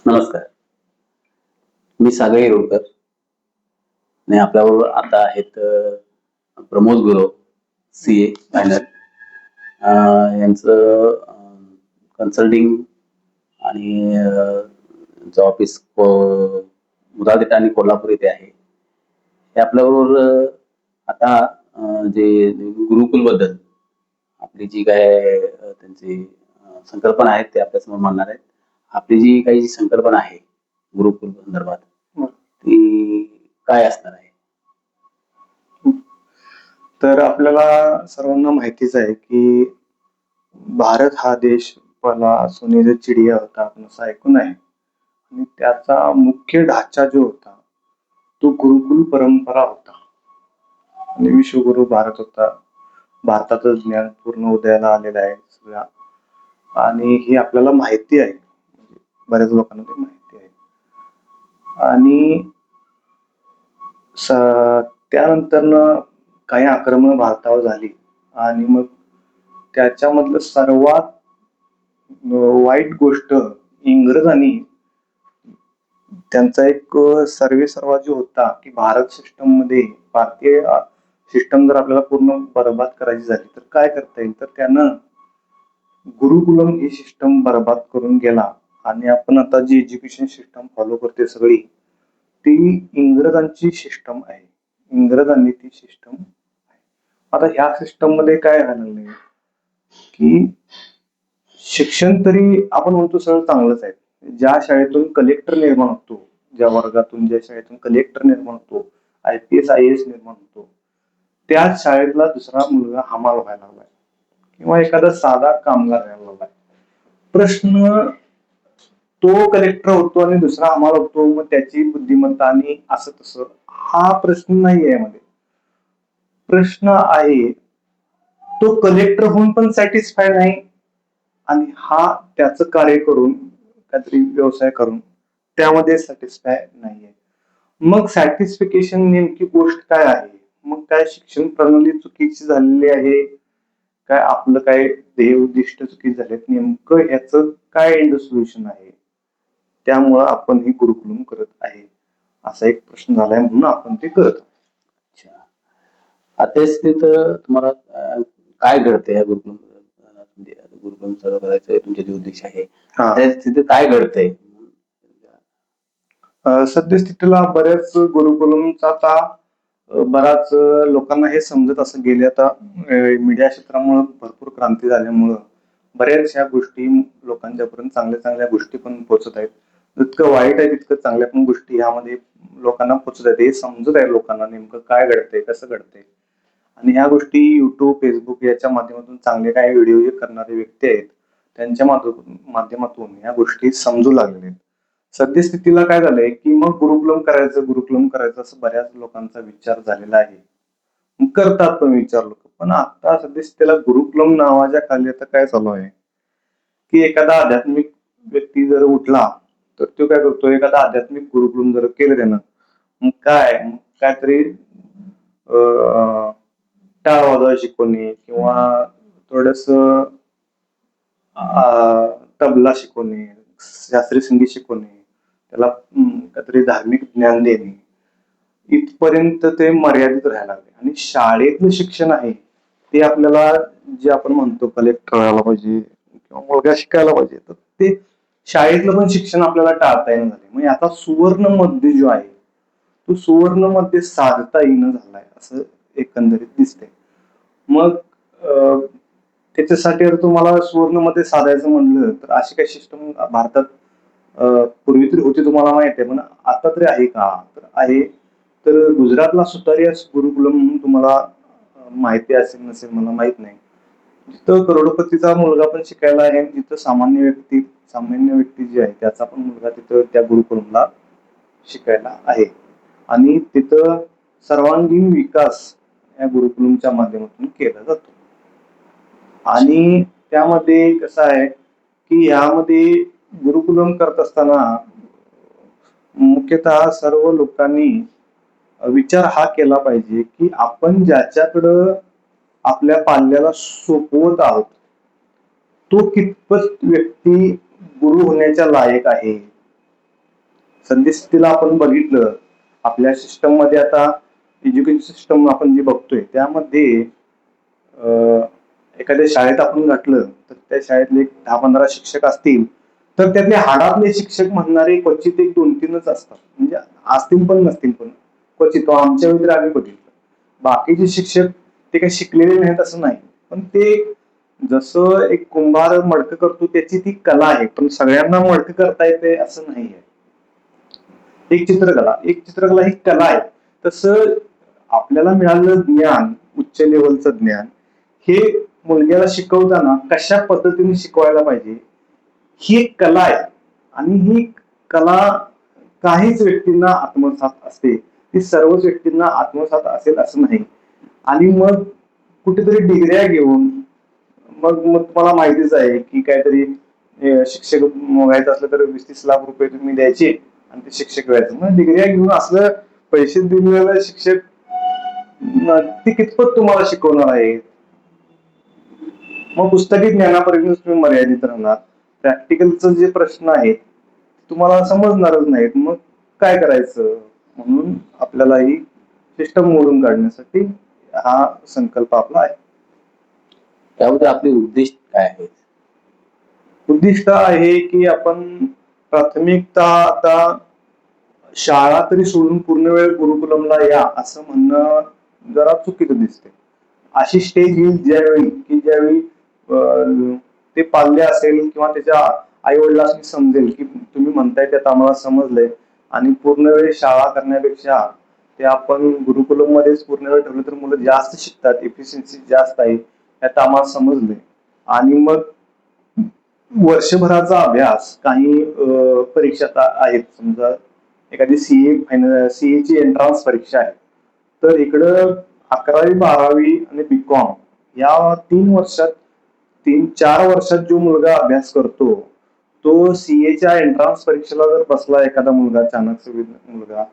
नमस्कार. मी सागर येळूरकर आणि आपल्याबरोबर आता आहेत प्रमोद गुरव, CA फायनल. यांचं कन्सल्टिंग आणि यांचं ऑफिस मुदादेठ आणि कोल्हापूर येथे आहे. हे आपल्याबरोबर आता जे गुरुकुल बद्दल आपली जी काय त्यांची संकल्पना आहेत ते आपल्यासमोर मांडणार आहेत. आपली जी काही संकल्पना आहे गुरुकुल संदर्भात ती काय असणार आहे? तर आपल्याला सर्वांना माहितीच आहे की भारत हा देश पहिला सोनेरी चिडिया होता आपण असं ऐकून आहे. आणि त्याचा मुख्य ढाचा जो होता तो गुरुकुल परंपरा होता आणि विश्वगुरु भारत होता. भारतातच ज्ञान पूर्ण उदयाला आलेलं आहे सगळ्या, आणि हे आपल्याला माहिती आहे, बऱ्याच लोकांना ते माहिती आहे. आणि त्यानंतर काही आक्रमण भारतावर झाली आणि मग त्याच्यामधलं सर्वात वाईट गोष्ट इंग्रजांनी त्यांचा एक सर्वे सर्वा जो होता की भारत सिस्टम मध्ये भारतीय सिस्टम जर आपल्याला पूर्ण बरबाद करायची झाली तर काय करता येईल, तर त्यानं गुरुकुलम ही सिस्टम बरबाद करून गेला. आणि आपण आता जी एज्युकेशन सिस्टम फॉलो करते सगळी ती इंग्रजांची सिस्टम आहे. इंग्रजांनी ती सिस्टम आहे. आता ह्या सिस्टम मध्ये काय झालेलं आहे की शिक्षण तरी आपण म्हणतो सगळं चांगलंच आहे. ज्या शाळेतून कलेक्टर निर्माण होतो, ज्या वर्गातून ज्या शाळेतून कलेक्टर निर्माण होतो, IPS IAS निर्माण होतो, त्याच शाळेतला दुसरा मुलगा हमाल व्हायला लागलाय किंवा एखादा साधा कामगार व्हायला लागलाय. प्रश्न, तो कलेक्टर होतो आणि दुसरा हमाल होतो, मग त्याची बुद्धिमत्ता आणि असं तसं हा प्रश्न नाही आहे मध्ये. प्रश्न आहे तो कलेक्टर होऊन पण सॅटिस्फाय नाही आणि हा त्याचं कार्य करून काहीतरी व्यवसाय करून त्यामध्ये सॅटिस्फाय नाहीये. मग सॅटिस्फिकेशन नेमकी गोष्ट काय आहे? मग काय शिक्षण प्रणाली चुकीची झालेली आहे, काय आपलं काय ध्येय उद्दिष्ट चुकीची झालेत, नेमकं याचं काय एंड सोल्युशन आहे? त्यामुळं आपण हे गुरुकुलम करत आहे असा एक प्रश्न झालाय, म्हणून आपण ते करत आहोत. अच्छा. आता तिथं तुम्हाला काय घडतंय या गुरुकुलम गुरुकुलम सर्व करायचं तुमचे जे उद्देश आहे तिथे काय घडतंय? सद्यस्थितीला बऱ्याच गुरुकुलमचा आता बऱ्याच लोकांना हे समजत असं गेले. आता मीडिया क्षेत्रामुळे भरपूर क्रांती झाल्यामुळं बऱ्याच ह्या गोष्टी लोकांच्या पर्यंत चांगल्या चांगल्या गोष्टी पण पोहोचत आहेत. जितकं वाईट आहे तितकं चांगल्या पण गोष्टी ह्यामध्ये लोकांना पोहोचत आहेत. हे समजत आहे लोकांना नेमकं काय घडतंय, कसं घडतंय. आणि ह्या गोष्टी युट्यूब, फेसबुक याच्या माध्यमातून चांगले काही व्हिडिओ करणारे व्यक्ती आहेत त्यांच्या माध्यमातून ह्या गोष्टी समजू लागलेल्या आहेत. सद्यस्थितीला काय झालंय की मग गुरुकुलम करायचं असं बऱ्याच लोकांचा विचार झालेला आहे. करतात पण विचार लोक. पण आता सद्यस्थितीला गुरुकुलम नावाच्या खाली आता काय चालू आहे की एखादा आध्यात्मिक व्यक्ती जर उठला तर तो काय करतो, एखादा आध्यात्मिक गुरुकुलम जर केलं त्यानं, मग काहीतरी टाळ वाजवायला शिकवणे किंवा थोडस तबला शिकवणे, शास्त्रीय संगीत शिकवणे, त्याला काहीतरी धार्मिक ज्ञान देणे, इथपर्यंत ते मर्यादित राहायला लागले. आणि शाळेतलं शिक्षण आहे ते आपल्याला जे आपण म्हणतो कलेक्टर व्हायला पाहिजे किंवा मुलगा शिकायला पाहिजे, तर ते शाळेतलं पण शिक्षण आपल्याला टाळता येणं झाले. म्हणजे आता सुवर्ण मध्य जो आहे तो सुवर्ण मध्ये साधता येणं झालाय असं एकंदरीत दिसतंय. मग त्याच्यासाठी जर तुम्हाला सुवर्ण मध्ये साधायचं म्हणलं तर अशी काही सिस्टम भारतात पूर्वी तरी होती तुम्हाला माहित आहे, पण आता तरी आहे का? तर आहे. तर गुजरातला सुतारिया गुरुकुलम म्हणून तुम्हाला माहिती असेल नसेल मला माहित नाही. जिथं करोडपतीचा मुलगा पण शिकायला आहे, जिथं सामान्य व्यक्ती जी आहे त्याचा पण मुलगा तिथं त्या गुरुकुलमला शिकायला आहे. आणि तिथं सर्वांगीण विकास या गुरुकुलमच्या माध्यमातून केला जातो. आणि त्यामध्ये कसं आहे की यामध्ये गुरुकुलम करत असताना मुख्यतः सर्व लोकांनी विचार हा केला पाहिजे की आपण ज्याच्याकडं आपल्या पाल्याला सोपवत आहोत तो कितपत व्यक्ती गुरु होण्याच्या लायक आहे. सद्यस्थितीला आपण बघितलं आपल्या सिस्टम मध्ये आता एज्युकेशन सिस्टम आपण जे बघतोय त्यामध्ये एखाद्या शाळेत आपण घातलं तर त्या शाळेतले एक 10-15 शिक्षक असतील तर त्यातले हाडातले शिक्षक म्हणणारे क्वचित एक 2-3च असतात, म्हणजे असतील पण नसतील पण क्वचित. आमच्या वेळी आम्ही बघितलं बाकीचे शिक्षक ते काही शिकलेले नाहीत असं नाही, पण ते जसं एक कुंभार मडकं करतो त्याची ती कला आहे, पण सगळ्यांना मडकं करता येते असं नाही आहे. एक चित्रकला ही कला आहे. तसं आपल्याला मिळालेलं ज्ञान, उच्च लेवलचं ज्ञान, हे मुलग्याला शिकवताना कशा पद्धतीने शिकवायला पाहिजे ही एक कला आहे. आणि ही कला काहीच व्यक्तींना आत्मसात असते, ती सर्वच व्यक्तींना आत्मसात असेल असं नाही. आणि मग कुठेतरी डिग्र्या घेऊन मग मग तुम्हाला माहितीच आहे की काहीतरी शिक्षक व्हायचं असलं तर 20-30 लाख रुपये तुम्ही द्यायचे आणि ते शिक्षक व्हायचं. मग डिग्र्या घेऊन असलं पैसे दिलेलं शिक्षक ते कितपत तुम्हाला शिकवणार आहे? मग पुस्तकी ज्ञानापर्यंत तुम्ही मर्यादित राहणार. प्रॅक्टिकलचं जे प्रश्न आहेत तुम्हाला समजणारच नाहीत. मग काय करायचं? म्हणून आपल्याला ही सिस्टम मोडून काढण्यासाठी हा संकल्प आपला आहे. त्यामध्ये आपले उद्दिष्ट काय आहे? उद्दिष्ट आहे की आपण प्राथमिकता आता शाळा तरी सोडून पूर्ण वेळ गुरुकुलमला या असं म्हणणं जरा चुकीचं दिसते. अशी स्टेज येईल ज्यावेळी की ज्यावेळी ते पाल्य असेल किंवा त्याच्या आई वडिलांनी समजेल की तुम्ही म्हणताय त्यात आम्हाला समजलंय आणि पूर्ण वेळ शाळा करण्यापेक्षा ते आपण गुरुकुलम मध्येच पूर्ण वेळ ठेवलं तर मुलं जास्त शिकतात, एफिशियन्सी जास्त आहे यात आम्हाला समजलंय. आणि मग वर्षभराचा अभ्यास काही परीक्षा आहेत, समजा एखादी सीएची एंट्रान्स परीक्षा आहे तर इकडं 11वी 12वी आणि बीकॉम या 3-4 वर्षात जो मुलगा अभ्यास करतो तो सीएच्या एंट्रान्स परीक्षेला जर बसला एखादा मुलगा, चाणक्य मुलगा,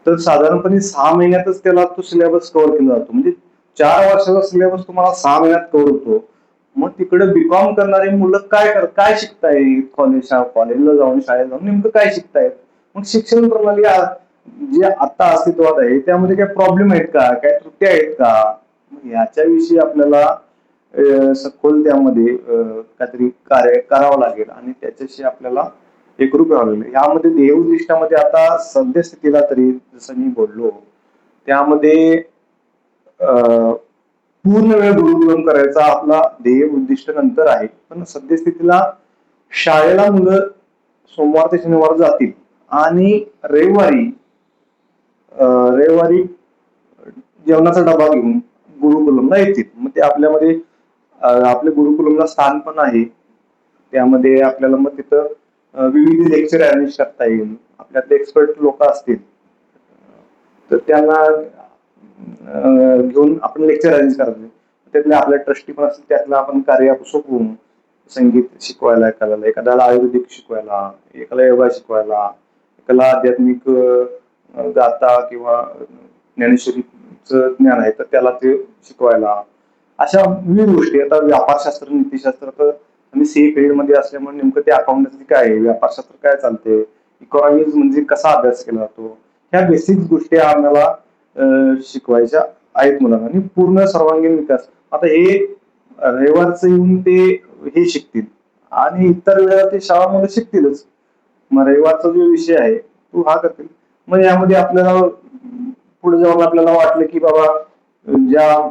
तर साधारणपणे 6 महिन्यातच त्याला तो सिलेबस कव्हर केला जातो. म्हणजे 4 वर्षाचा सिलेबस तुम्हाला 6 महिन्यात कव्हर होतो. मग तिकडे बीकॉम करणारी मुलं काय शिकतायत? कॉलेजला जाऊन शाळेत जाऊन नेमकं काय शिकतायत? मग शिक्षण प्रणाली जे आता अस्तित्वात आहे त्यामध्ये काही प्रॉब्लेम आहेत का, काय त्रुटी आहेत का, याच्याविषयी आपल्याला सखोल त्यामध्ये काहीतरी कार्य करावं लागेल आणि त्याच्याशी आपल्याला एकरूप व्हावं लागेल. यामध्ये ध्येयोद्दिष्टामध्ये आता सद्यस्थितीला तरी जसं मी बोललो त्यामध्ये पूर्ण वेळ गुरुकुलम करायचा आपला ध्येय उद्दिष्ट नंतर आहे, पण सद्यस्थितीला शाळेला मुलं सोमवार ते शनिवार जातील आणि रविवारी जेवणाचा डबा घेऊन गुरुकुलमला येतील. मग ते आपल्यामध्ये आपल्या गुरुकुलमला स्थान पण आहे, त्यामध्ये आपल्याला मग तिथं विविध लेक्चर अरेंज करता येईल. आपल्यातले एक्सपर्ट लोक असतील तर त्यांना घेऊन आपण लेक्चर अरेंज करायचे. त्यातले आपल्या ट्रस्टी पण असतील त्यातलं आपण कार्य सोपवून संगीत शिकवायला एखाद्याला आयुर्वेदिक शिकवायला, एकाला योगा शिकवायला, एकाला आध्यात्मिक गाथा किंवा ज्ञानेश्वरीचं ज्ञान आहे तर त्याला ते शिकवायला, अशा विविध गोष्टी. आता व्यापारशास्त्र, नीतीशास्त्र तर आणि सीए फील्ड मध्ये असल्यामुळे नेमकं ते अकाउंटन्सी काय आहे, व्यापारशास्त्र काय चालते, इकॉनॉमिक्स म्हणजे कसा अभ्यास केला जातो, ह्या बेसिक गोष्टी आम्हाला शिकवायच्या आहेत मुलांना. आणि पूर्ण सर्वांगीण विकास आता हे रविवारचं येऊन ते हे शिकतील आणि इतर वेळेला ते शाळा मुलं शिकतीलच. मग रविवारचा जो विषय आहे तो हा करतील. मग यामध्ये आपल्याला पुढे जाऊन आपल्याला वाटलं की बाबा ज्या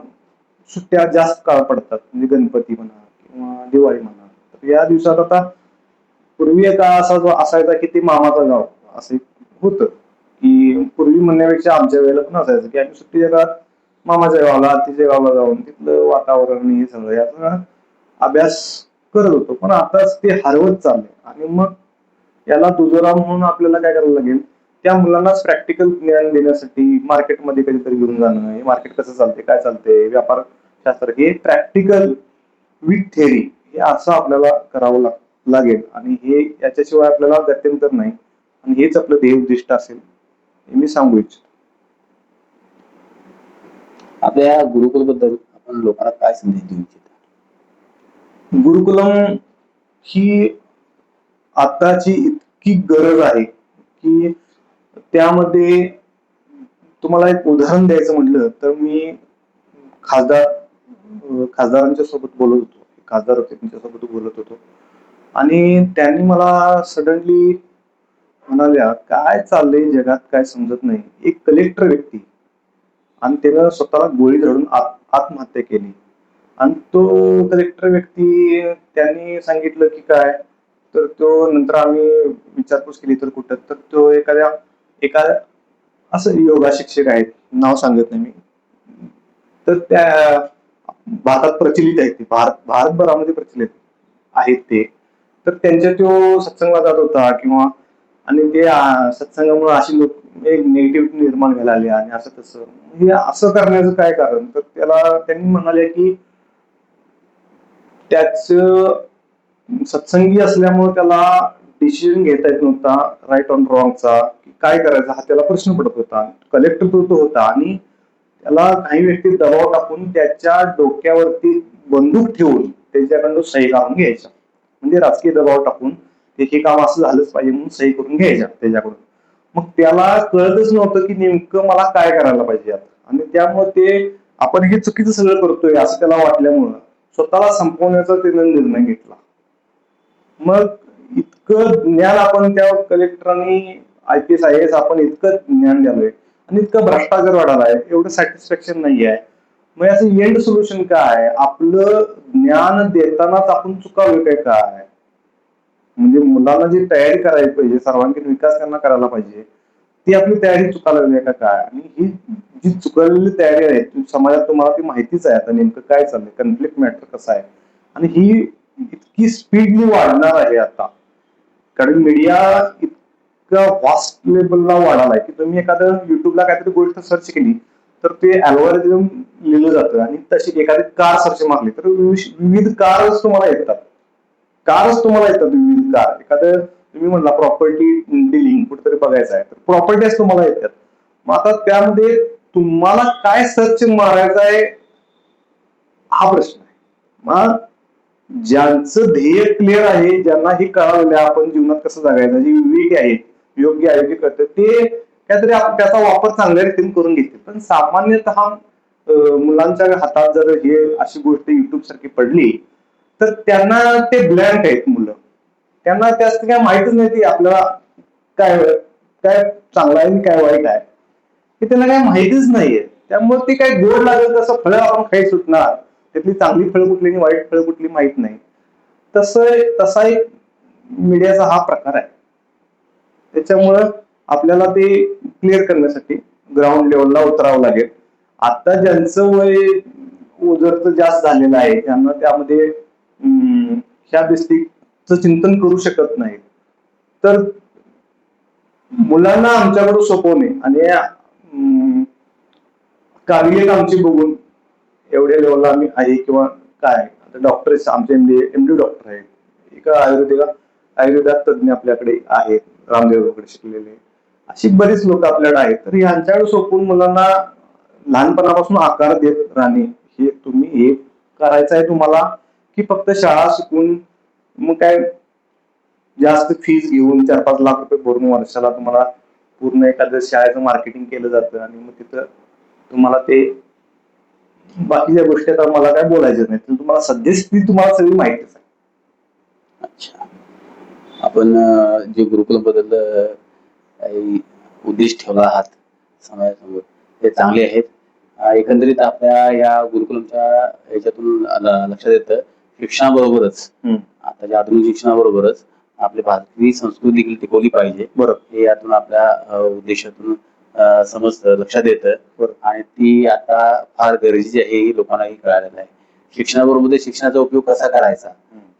सुट्ट्या जास्त काळ पडतात म्हणजे गणपती म्हणा किंवा दिवाळी म्हणा, तर या दिवसात आता पूर्वी काळ असा जो असायचा की ते मामाचं गाव असं होतं, की पूर्वी म्हणण्यापेक्षा आमच्या वेळेला पण असायचं की आम्ही सुट्टीच्या काळात मामाच्या गावाला, आत्तीच्या गावाला जाऊन तिथलं वातावरण हे सगळं याचा अभ्यास करत होतो. पण आताच ते हरवत चाललंय आणि मग याला दुजोरा म्हणून आपल्याला काय करावं लागेल, त्या मुलांनाच प्रॅक्टिकल ज्ञान देण्यासाठी मार्केटमध्ये कधीतरी घेऊन जाणं, हे मार्केट कसं चालते, काय चालते, व्यापार शास्त्र, हे प्रॅक्टिकल विथ थेअरी हे असं आपल्याला करावं लागेल. आणि हे याच्याशिवाय आपल्याला गत्यंतर नाही आणि हेच आपलं ध्येय उद्दिष्ट असेल हे मी सांगू इच्छितो. आपल्या या गुरुकुलबद्दल आपण लोकांना काय संदेश देऊ इच्छिता? गुरुकुलम ही आताची इतकी गरज आहे की त्यामध्ये तुम्हाला एक उदाहरण द्यायचं म्हटलं तर मी खासदारांच्या सोबत बोलत होतो. खासदार होते त्यांच्यासोबत बोलत होतो आणि त्यांनी मला सडनली म्हणाल्या, काय चाललंय जगात काय समजत नाही. एक कलेक्टर व्यक्ती आणि त्यानं स्वतःला गोळी झाडून आत्महत्या केली. आणि तो कलेक्टर व्यक्ती त्यांनी सांगितलं की काय, तर तो नंतर आम्ही विचारपूस केली तर कुठं, तर तो एका असं योगा शिक्षक आहेत, नाव सांगत नाही मी. तर त्या भारतात प्रचलित आहेत ते, भारतभरामध्ये प्रचलित आहेत ते. तर त्यांच्या तो सत्संगला जात होता किंवा आणि ते सत्संगामुळे अशी लोक एक निगेटिव्हिटी निर्माण व्हायला आली आणि असं तसं. हे असं करण्याचं काय कारण, तर त्याला त्यांनी म्हणाले की त्याच सत्संगी असल्यामुळे त्याला डिसिजन घेता येत नव्हता राईट ऑन रॉंगचा, काय करायचा हा त्याला प्रश्न पडत होता. कलेक्टर तो होता आणि त्याला काही व्यक्ती दबाव टाकून त्याच्या डोक्यावरती बंदूक ठेवून त्याच्याकडून सही काढून घ्यायच्या, म्हणजे राजकीय दबाव टाकून हे काम असं झालंच पाहिजे म्हणून सही करून घ्यायच्या त्याच्याकडून. मग त्याला कळतच नव्हतं की नेमकं मला काय करायला पाहिजे आता, आणि त्यामुळे ते आपण हे चुकीचं सगळं करतोय असं त्याला वाटल्यामुळं स्वतःला संपवण्याचा त्याने निर्णय घेतला. मग इतकं ज्ञान आपण त्या कलेक्टरांनी IPS IAS आपण इतकं ज्ञान द्यालोय आणि इतकं भ्रष्टाचार वाढायला आहे, एवढं सॅटिस्फॅक्शन नाही आहे. मग याचं एंड सोल्युशन काय, आपलं ज्ञान देतानाच आपण चुकावे काय, म्हणजे मुलांना जी तयारी करायला पाहिजे, सर्वांगीण विकास त्यांना करायला पाहिजे, ती आपली तयारी चुकायला लागली का काय. आणि ही जी चुकलेली तयारी आहे समाजात तुम्हाला ती माहितीच आहे आता नेमकं काय चाललंय, कन्फ्लिक्ट मॅटर कसं आहे. आणि ही इतकी स्पीडली वाढणार आहे आता, कारण मीडिया इतका व्हास्ट लेवलला वाढालाय की तुम्ही एखादं युट्यूबला काहीतरी गोष्ट सर्च केली तर ते अल्गोरिदम लिहिलं जातं आणि तशी एखादी कार सर्च मारली तर विविध कारच तुम्हाला येतात. विविध कार. एखादं तुम्ही म्हणला प्रॉपर्टी डिलिंग कुठेतरी बघायचं आहे तर प्रॉपर्टीज तुम्हाला येतात. मग आता त्यामध्ये तुम्हाला काय सर्च मारायचं आहे हा प्रश्न आहे. मग ज्यांचं ध्येय क्लिअर आहे, ज्यांना हे कळालेलं आहे आपण जीवनात कसं जगायचं, जे विवेकी आहेत, योग्य आयोग्य करतात, ते काहीतरी त्याचा वापर चांगल्या रीतीने करून घेतील. पण सामान्यतः मुलांच्या हातात जर हे अशी गोष्ट युट्यूब सारखी पडली तर त्यांना ते ब्लँक आहेत मुलं, त्यांना त्यात काय माहितच नाही की आपल्याला काय काय चांगलं आहे आणि काय वाईट आहे हे त्यांना काय माहितीच नाहीये. त्यामुळे ते काय गोड लागेल तसं फळं आपण खाई सुटणार, त्यातली चांगली फळं कुठली आणि वाईट फळं कुठली माहित नाही. तसा एक मीडियाचा हा प्रकार आहे. त्याच्यामुळं आपल्याला ते क्लिअर करण्यासाठी ग्राउंड लेवलला उतरावं लागेल. आता ज्यांचं वय ओझरचं जास्त झालेलं आहे त्यांना त्यामध्ये ह्या बेसिकचं चिंतन करू शकत नाही, तर मुलांना आमच्याकडे सोपवणे आणि काबिलियत आमची बघून एवढ्या लेवलला आम्ही आहे किंवा काय, आता डॉक्टर आमचे MD डॉक्टर आहेत, एका आयुर्वेदात तज्ञ आपल्याकडे आहेत, रामदेवकडे शिकलेले, अशी बरीच लोक आपल्याकडे आहेत. तर यांच्याकडे सोपवून मुलांना लहानपणापासून आकार देत राहणे, हे तुम्ही हे करायचं आहे तुम्हाला की फक्त शाळा शिकून मग काय जास्त फीज घेऊन 4-5 लाख रुपये भरून वर्षाला तुम्हाला पूर्ण एखाद्या शाळेचं मार्केटिंग केलं जातं आणि मग तिथं तुम्हाला ते बाकीच्या गोष्टी आता मला काय बोलायचं नाही, तुम्हाला सध्यास्थिती तुम्हाला सगळी माहितीच आहे. अच्छा, आपण जे गुरुकुलम बद्दल काही उद्देश ठेवला आहात समाजासमोर ते चांगले आहेत. एकंदरीत आपल्या या गुरुकुलमच्या ह्याच्यातून लक्षात येतं शिक्षणाबरोबरच आताच्या आधुनिक शिक्षणाबरोबरच आपली भारतीय संस्कृती देखील टिकवली पाहिजे, हे यातून आपल्या उद्देशातून समजतं, लक्षात येतं. आणि ती आता फार गरजेची आहे हे लोकांनाही कळालेलं आहे. शिक्षणाबरोबर शिक्षणाचा उपयोग कसा करायचा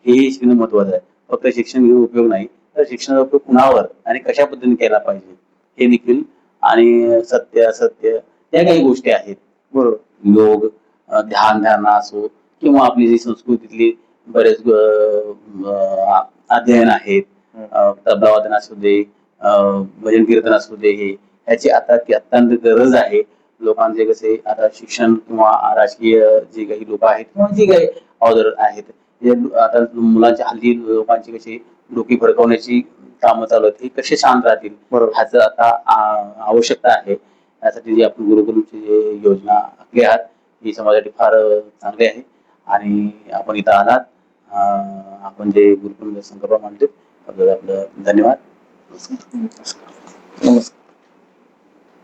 हेही शिकणं महत्वाचं आहे. फक्त शिक्षण घेऊन उपयोग नाही, तर शिक्षणाचा उपयोग कुणावर आणि कशा पद्धतीने केला पाहिजे हे देखील, आणि सत्य असत्य त्या काही गोष्टी आहेत. बरोबर. योग, ध्यान असो किंवा आपली जी संस्कृतीतली बरेच अध्ययन आहेत, तबलावादन असू दे, भजन कीर्तन असू दे, हे याची आता अत्यंत गरज आहे. लोकांचे कसे आता शिक्षण किंवा राजकीय जे काही लोक आहेत किंवा जे काही ऑदर आहेत, आता मुलांच्या हल्ली लोकांची कशी डोकी भडकवण्याची कामं चालू आहेत, हे कसे शांत राहतील बरोबर. ह्याचं आता आवश्यकता आहे. यासाठी जी आपण गुरुकुलची जी योजना आखली आहात ही समाजासाठी फार चांगली आहे. आणि आपण इथं आलात, आपण जे गुरुकुल संकल्प मांडले आपलं धन्यवाद. नमस्कार.